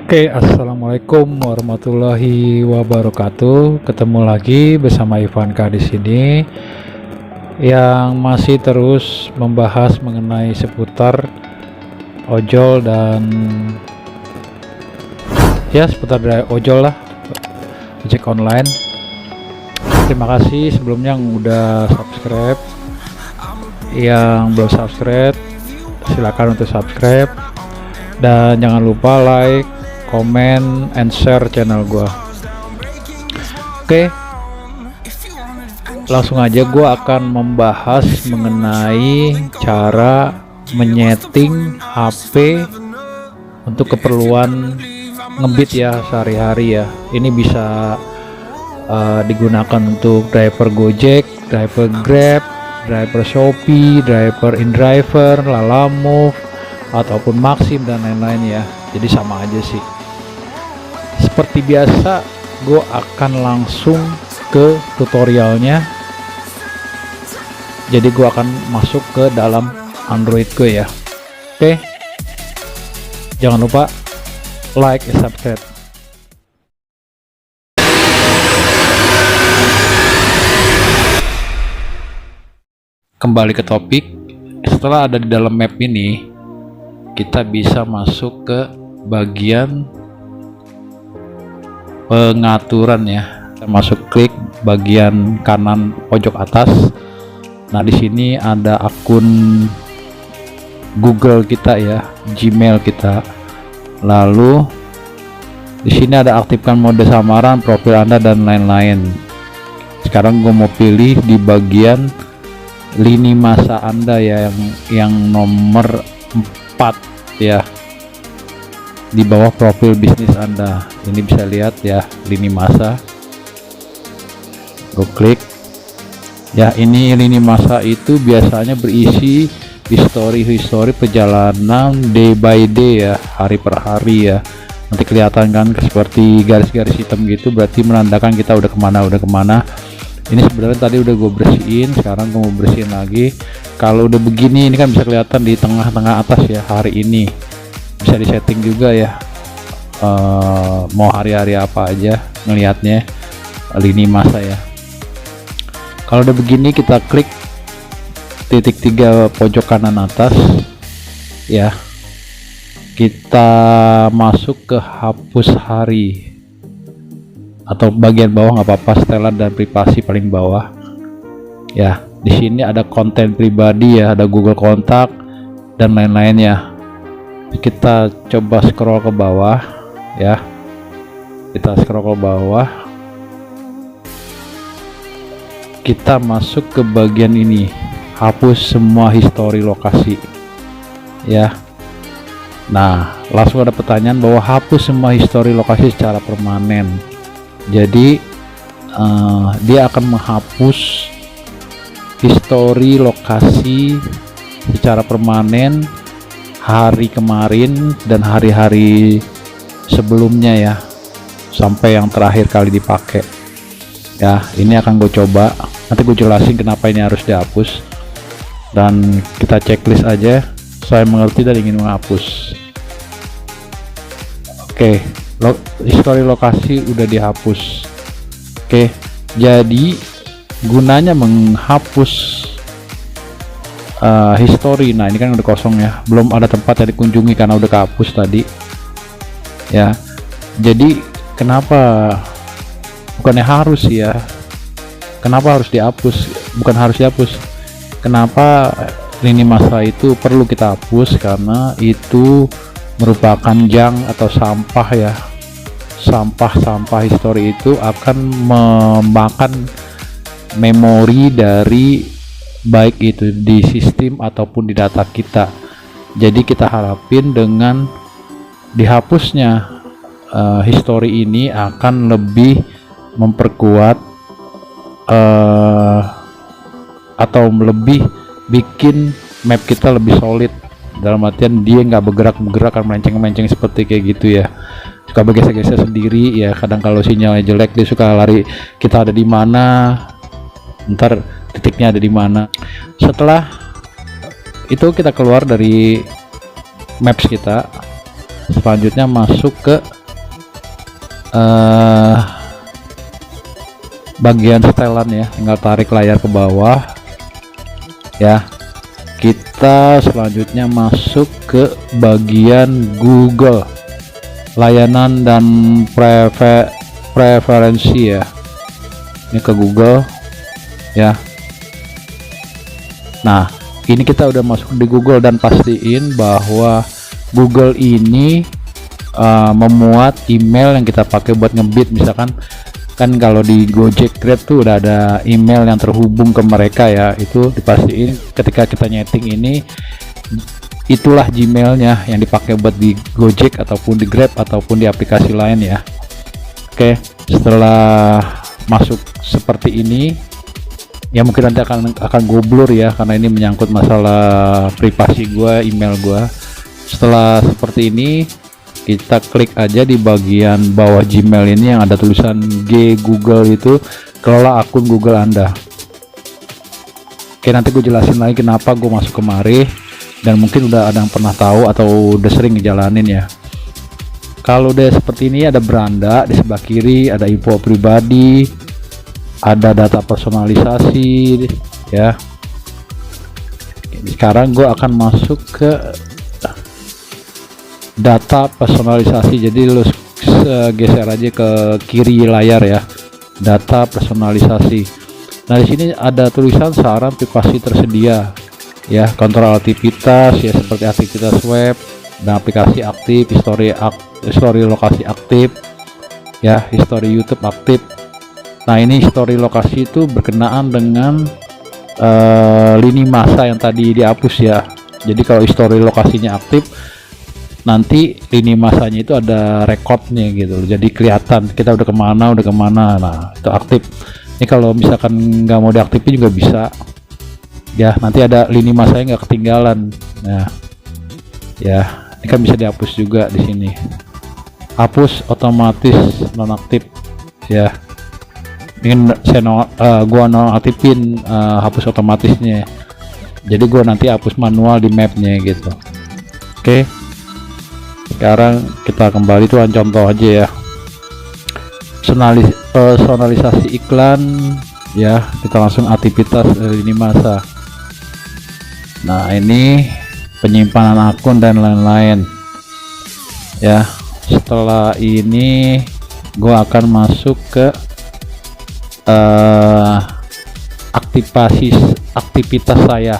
Oke, assalamualaikum warahmatullahi wabarakatuh. Ketemu lagi bersama Ivanka di sini yang masih terus membahas mengenai seputar ojol dan ya seputar dari ojol lah, ojek online. Terima kasih sebelumnya yang udah subscribe. Yang belum subscribe, silakan untuk subscribe dan jangan lupa like, komen, and share channel gua. Oke, langsung aja gua akan membahas mengenai cara menyeting HP untuk keperluan ngebit ya sehari-hari ya. Ini bisa digunakan untuk driver Gojek, driver Grab, driver Shopee, driver InDriver, Lalamove, ataupun Maxim dan lain-lain ya. Jadi sama aja sih. Seperti biasa, gue akan langsung ke tutorialnya. Jadi gue akan masuk ke dalam Android gue ya. Oke, jangan lupa like and subscribe. Kembali ke topik. Setelah ada di dalam map ini, kita bisa masuk ke bagian pengaturan ya. Kita masuk klik bagian kanan pojok atas. Nah, di sini ada akun Google kita ya, Gmail kita. Lalu di sini ada aktifkan mode samaran, profil Anda dan lain-lain. Sekarang gue mau pilih di bagian lini masa Anda ya, yang nomor 4 ya, di bawah profil bisnis Anda. Ini bisa lihat ya lini masa. Gue klik ya. Ini lini masa itu biasanya berisi history perjalanan day by day ya, hari per hari ya. Nanti kelihatan kan seperti garis-garis hitam gitu, berarti menandakan kita udah kemana. Ini sebenarnya tadi udah gue bersihin, sekarang gue mau bersihin lagi. Kalau udah begini, ini kan bisa kelihatan di tengah-tengah atas ya, hari ini. Bisa disetting juga ya, mau hari-hari apa aja ngelihatnya, lini masa ya. Kalau udah begini, kita klik titik 3 pojok kanan atas ya. Kita masuk ke hapus hari, atau bagian bawah nggak apa-apa, setelan dan privasi paling bawah ya. Di sini ada konten pribadi ya, ada Google Kontak dan lain-lain ya. Kita coba scroll ke bawah ya. Kita scroll ke bawah, kita masuk ke bagian ini, hapus semua histori lokasi ya. Nah, langsung ada pertanyaan bahwa hapus semua histori lokasi secara permanen. Jadi dia akan menghapus histori lokasi secara permanen hari kemarin dan hari-hari sebelumnya ya, sampai yang terakhir kali dipakai ya. Ini akan gue coba, nanti gue jelasin kenapa ini harus dihapus, dan kita checklist aja. Saya mengerti dan ingin menghapus. Oke, histori lokasi udah dihapus. Oke, jadi gunanya menghapus history. Nah, ini kan udah kosong ya, belum ada tempat yang dikunjungi karena udah kehapus tadi ya. Jadi kenapa, bukannya harus ya, kenapa harus dihapus? Bukan harus dihapus, kenapa lini masa itu perlu kita hapus? Karena itu merupakan junk atau sampah ya. Sampah histori itu akan memakan memori dari, baik itu di sistem ataupun di data kita. Jadi kita harapin dengan dihapusnya histori ini akan lebih memperkuat atau lebih bikin map kita lebih solid, dalam artian dia nggak bergerak kan, melenceng seperti kayak gitu ya, suka bergeser-geser sendiri ya. Kadang kalau sinyalnya jelek dia suka lari, kita ada di mana, ntar titiknya ada di mana. Setelah itu kita keluar dari maps kita, selanjutnya masuk ke bagian setelan ya, tinggal tarik layar ke bawah ya. Kita selanjutnya masuk ke bagian Google, layanan dan preferensi ya. Ini ke Google ya. Nah, ini kita udah masuk di Google, dan pastiin bahwa Google ini memuat email yang kita pakai buat ngebit. Misalkan kan kalau di Gojek Grab tuh udah ada email yang terhubung ke mereka ya, itu dipastiin ketika kita nyeting ini itulah Gmailnya yang dipakai buat di Gojek ataupun di Grab ataupun di aplikasi lain ya. Oke, setelah masuk seperti ini ya, mungkin nanti akan goblur ya, karena ini menyangkut masalah privasi gua, email gua. Setelah seperti ini, kita klik aja di bagian bawah Gmail ini yang ada tulisan G Google, itu kelola akun Google Anda. Oke, nanti gue jelasin lagi kenapa gue masuk kemari, dan mungkin udah ada yang pernah tahu atau udah sering ngejalanin ya. Kalau udah seperti ini, ada beranda di sebelah kiri, ada info pribadi, ada data personalisasi ya. Sekarang gue akan masuk ke data personalisasi, jadi lu geser aja ke kiri layar ya, data personalisasi. Nah, di sini ada tulisan saran privasi tersedia ya, kontrol aktivitas ya, seperti aktivitas web dan aplikasi aktif, histori lokasi aktif ya, histori YouTube aktif. Nah, ini histori lokasi itu berkenaan dengan lini masa yang tadi dihapus ya. Jadi kalau histori lokasinya aktif, nanti lini masanya itu ada rekodnya gitu, jadi kelihatan kita udah kemana. Nah, itu aktif. Ini kalau misalkan nggak mau diaktifin juga bisa ya, nanti ada lini masanya nggak ketinggalan. Nah ya, ini kan bisa dihapus juga di sini, hapus otomatis nonaktif ya. Ini gua nonaktifin hapus otomatisnya, jadi gua nanti hapus manual di mapnya gitu. Oke, sekarang kita kembali tuh contoh aja ya, personalisasi iklan ya, kita langsung aktivitas lini masa. Nah, ini penyimpanan akun dan lain-lain ya. Setelah ini gua akan masuk ke aktivitas saya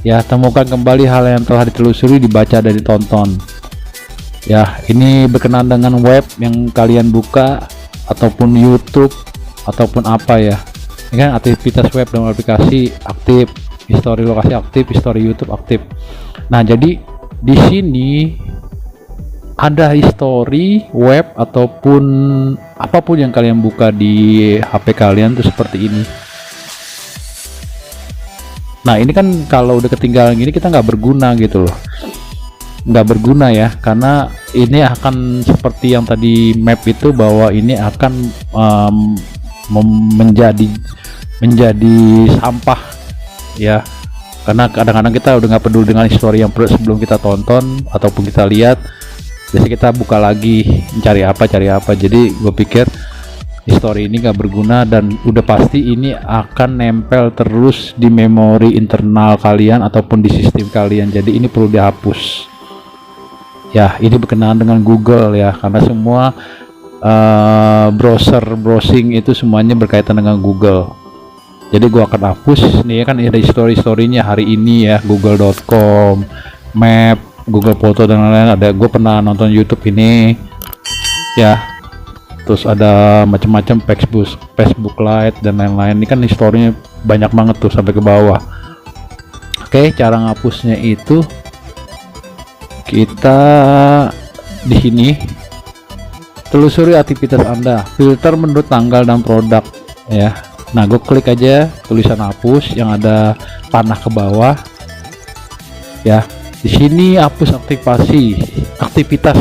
ya. Temukan kembali hal yang telah ditelusuri, dibaca dan ditonton ya. Ini berkenaan dengan web yang kalian buka ataupun YouTube ataupun apa ya. Ini kan aktivitas web dan aplikasi aktif, histori lokasi aktif, histori YouTube aktif. Nah, jadi di sini ada histori web ataupun apapun yang kalian buka di HP kalian tuh seperti ini. Nah, ini kan kalau udah ketinggalan gini kita nggak berguna gitu loh, nggak berguna ya, karena ini akan seperti yang tadi map itu, bahwa ini akan menjadi sampah ya, karena kadang-kadang kita udah nggak peduli dengan histori yang sebelum kita tonton ataupun kita lihat. Jadi kita buka lagi cari apa. Jadi gue pikir histori ini nggak berguna, dan udah pasti ini akan nempel terus di memori internal kalian ataupun di sistem kalian. Jadi ini perlu dihapus ya. Ini berkenaan dengan Google ya, karena semua browsing itu semuanya berkaitan dengan Google. Jadi gua akan hapus nih ya, kan ada historinya hari ini ya, google.com, map, Google Foto dan lain-lain. Ada, gue pernah nonton YouTube ini ya, terus ada macam-macam Facebook Lite dan lain-lain. Ini kan historinya banyak banget tuh sampai ke bawah. Oke, cara ngapusnya itu kita di sini telusuri aktivitas Anda, filter menurut tanggal dan produk ya. Nah, gue klik aja tulisan hapus yang ada panah ke bawah ya. Di sini hapus aktivitas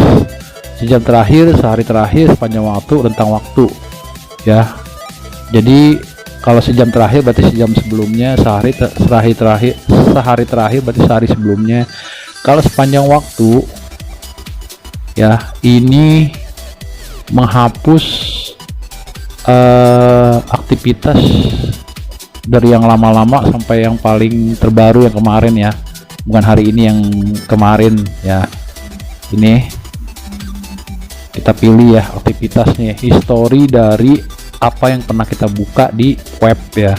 sejam terakhir, sehari terakhir, sepanjang waktu, rentang waktu ya. Jadi kalau sejam terakhir berarti sejam sebelumnya, sehari terakhir berarti sehari sebelumnya. Kalau sepanjang waktu ya, ini menghapus aktivitas dari yang lama-lama sampai yang paling terbaru yang kemarin ya, bukan hari ini, yang kemarin ya. Ini kita pilih ya aktivitasnya, history dari apa yang pernah kita buka di web ya.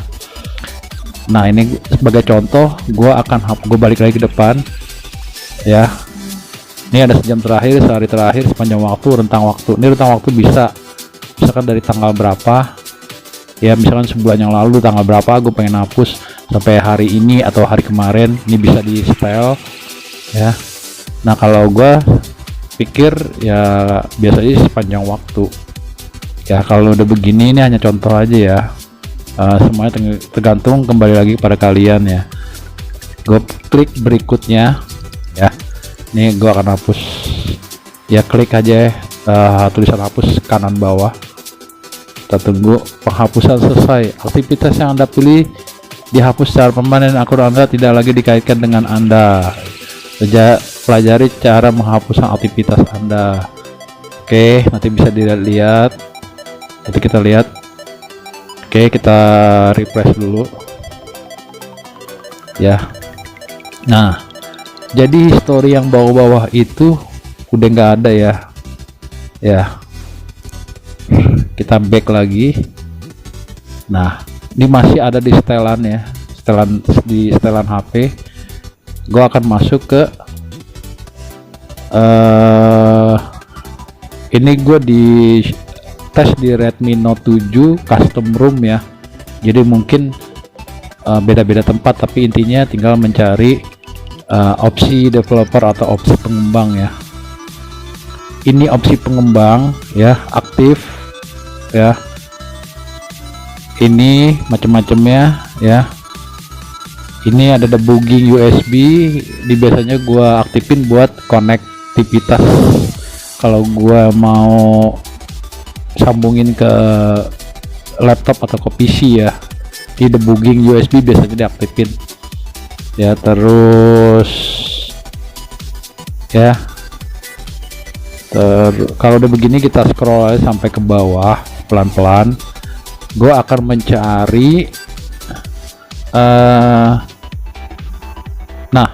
Nah ini sebagai contoh, gue balik lagi ke depan ya. Ini ada sejam terakhir, sehari terakhir, sepanjang waktu, rentang waktu. Ini rentang waktu bisa misalkan dari tanggal berapa ya, misalkan sebulan yang lalu tanggal berapa gue pengen hapus sampai hari ini atau hari kemarin. Ini bisa di setel ya. Nah kalau gue pikir ya biasanya sepanjang waktu ya. Kalau udah begini, ini hanya contoh aja ya. Semuanya tergantung kembali lagi pada kalian ya. Gue klik berikutnya ya. Ini gue akan hapus ya, klik aja tulisan hapus kanan bawah. Kita tunggu penghapusan selesai. Aktivitas yang Anda pilih dihapus secara permanen, akun Anda tidak lagi dikaitkan dengan Anda. Pelajari cara menghapuskan aktivitas Anda. Oke, nanti bisa dilihat. Nanti kita lihat. Oke, kita refresh dulu ya. Nah jadi history yang bawah-bawah itu udah nggak ada ya. Ya, kita back lagi. Nah, ini masih ada di setelan ya, di setelan HP. Gue akan masuk ke ini gue di tes di Redmi Note 7 custom room ya. Jadi mungkin beda-beda tempat, tapi intinya tinggal mencari opsi developer atau opsi pengembang ya. Ini opsi pengembang ya, aktif ya. Ini macam-macamnya ya. Ini ada debugging USB, di biasanya gua aktifin buat konektivitas kalau gua mau sambungin ke laptop atau ke PC ya. Di debugging USB biasanya diaktifin ya. Terus ya, kalau udah begini kita scroll aja sampai ke bawah pelan-pelan. Gue akan mencari nah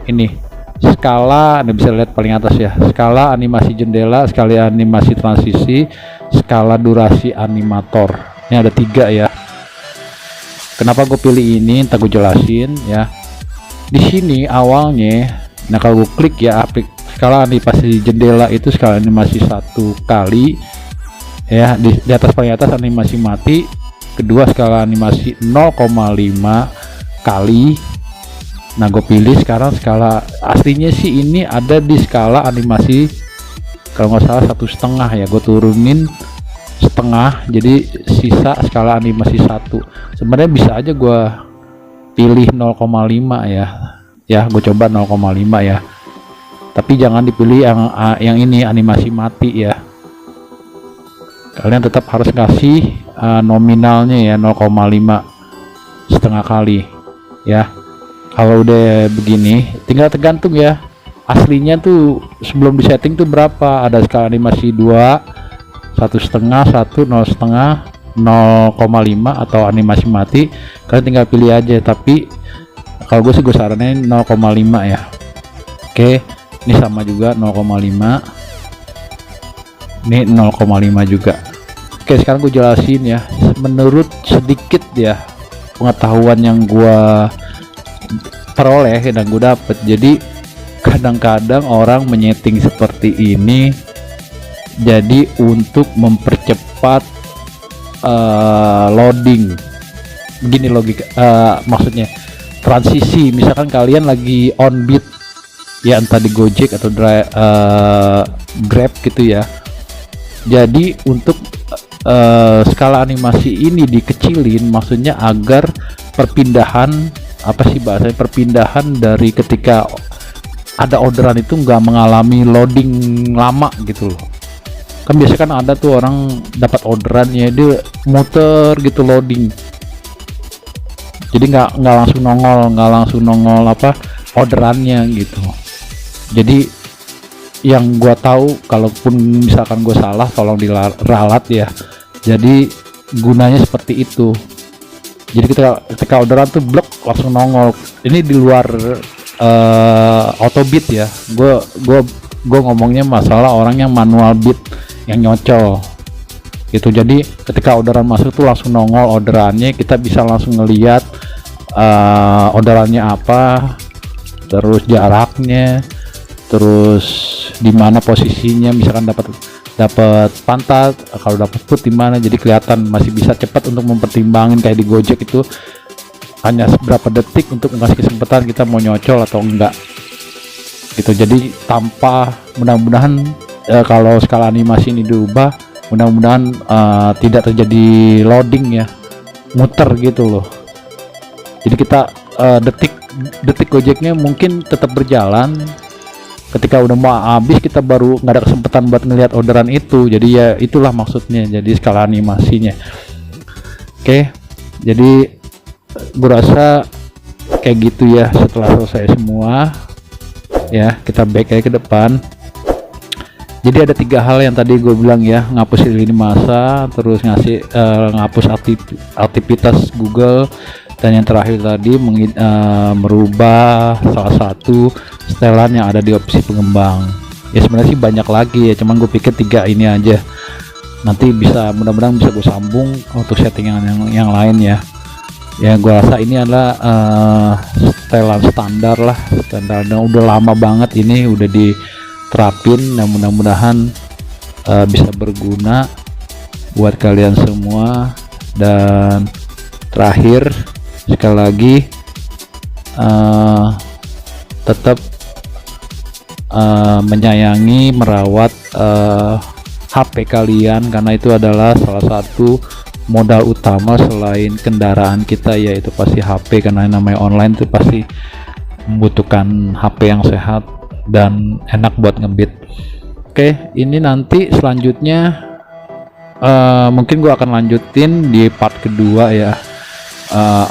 ini skala, Anda bisa lihat paling atas ya, skala animasi jendela, skala animasi transisi, skala durasi animator. Ini ada 3 ya. Kenapa gue pilih ini, ntar gue jelasin ya. Di sini awalnya, nah kalau gue klik ya, skala animasi jendela itu skala animasi 1 kali ya, di atas paling atas animasi mati, kedua skala animasi 0,5 kali. Nah gue pilih sekarang skala aslinya sih ini ada di skala animasi kalau nggak salah 1,5 ya, gue turunin setengah jadi sisa skala animasi 1. Sebenarnya bisa aja gue pilih 0,5 ya, gue coba 0,5 ya, tapi jangan dipilih yang ini animasi mati ya. Kalian tetap harus kasih nominalnya ya, 0,5 setengah kali ya. Kalau udah begini tinggal tergantung ya, aslinya tuh sebelum disetting tuh berapa, ada skala animasi 2, 1,5, 1, 0,5, 0,5 atau animasi mati. Kalian tinggal pilih aja, tapi kalau gue sih gue saranin 0,5 ya. Oke, ini sama juga 0,5, ini 0,5 juga. Oke, sekarang gue jelasin ya, menurut sedikit ya pengetahuan yang gue peroleh dan gue dapet. Jadi kadang-kadang orang menyeting seperti ini jadi untuk mempercepat loading. Begini logika, maksudnya transisi. Misalkan kalian lagi on beat ya, entah di Gojek atau Grab gitu ya. Jadi untuk skala animasi ini dikecilin, maksudnya agar perpindahan, apa sih bahasanya, perpindahan dari ketika ada orderan itu nggak mengalami loading lama gitu loh. Kan biasanya kan ada tuh orang dapat orderannya dia muter gitu loading, jadi nggak langsung nongol apa orderannya gitu. Jadi yang gua tahu, kalaupun misalkan gua salah tolong diralat ya. Jadi gunanya seperti itu. Jadi ketika orderan tuh blok langsung nongol. Ini di luar auto bid ya. Gue ngomongnya masalah orang yang manual bid yang nyocol gitu. Jadi ketika orderan masuk tuh langsung nongol orderannya, kita bisa langsung ngelihat orderannya apa, terus jaraknya, terus di mana posisinya, misalkan dapat pantat, kalau dapat food di mana, jadi kelihatan. Masih bisa cepat untuk mempertimbangkan, kayak di Gojek itu hanya beberapa detik untuk ngasih kesempatan kita mau nyocol atau enggak gitu. Jadi tanpa, mudah-mudahan kalau skala animasi ini diubah, mudah-mudahan tidak terjadi loading ya, muter gitu loh. Jadi kita detik Gojeknya mungkin tetap berjalan, ketika udah mau habis kita baru nggak ada kesempatan buat ngelihat orderan itu. Jadi ya itulah maksudnya, jadi skala animasinya. Oke, jadi gue rasa kayak gitu ya. Setelah selesai semua ya, kita back aja ke depan. Jadi ada 3 hal yang tadi gue bilang ya, ngapus lini masa, terus ngapus aktivitas Google, dan yang terakhir tadi merubah salah satu setelan yang ada di opsi pengembang. Ya sebenarnya sih banyak lagi ya, cuman gue pikir 3 ini aja. Nanti mudah-mudahan bisa gue sambung untuk settingan yang lain ya. Ya gue rasa ini adalah setelan standar lah, standar dan udah lama banget ini udah diterapin, dan mudah-mudahan bisa berguna buat kalian semua. Dan terakhir sekali lagi, tetap menyayangi, merawat HP kalian, karena itu adalah salah satu modal utama selain kendaraan kita, yaitu pasti HP. Karena namanya online itu pasti membutuhkan HP yang sehat dan enak buat ngebit. Oke, ini nanti selanjutnya mungkin gua akan lanjutin di part kedua ya,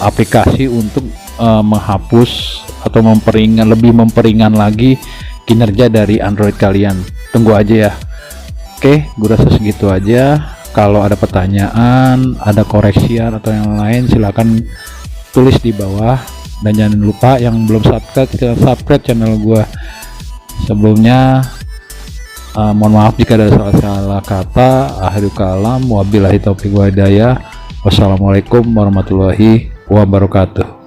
aplikasi untuk menghapus atau lebih memperingan lagi kinerja dari Android kalian. Tunggu aja ya. Oke, gue rasa segitu aja. Kalau ada pertanyaan, ada koreksian atau yang lain, silahkan tulis di bawah. Dan jangan lupa yang belum subscribe channel gue sebelumnya. Mohon maaf jika ada salah kata. Akhirul kalam, wabillahi taufiq wa hidayah. Wassalamualaikum warahmatullahi wabarakatuh.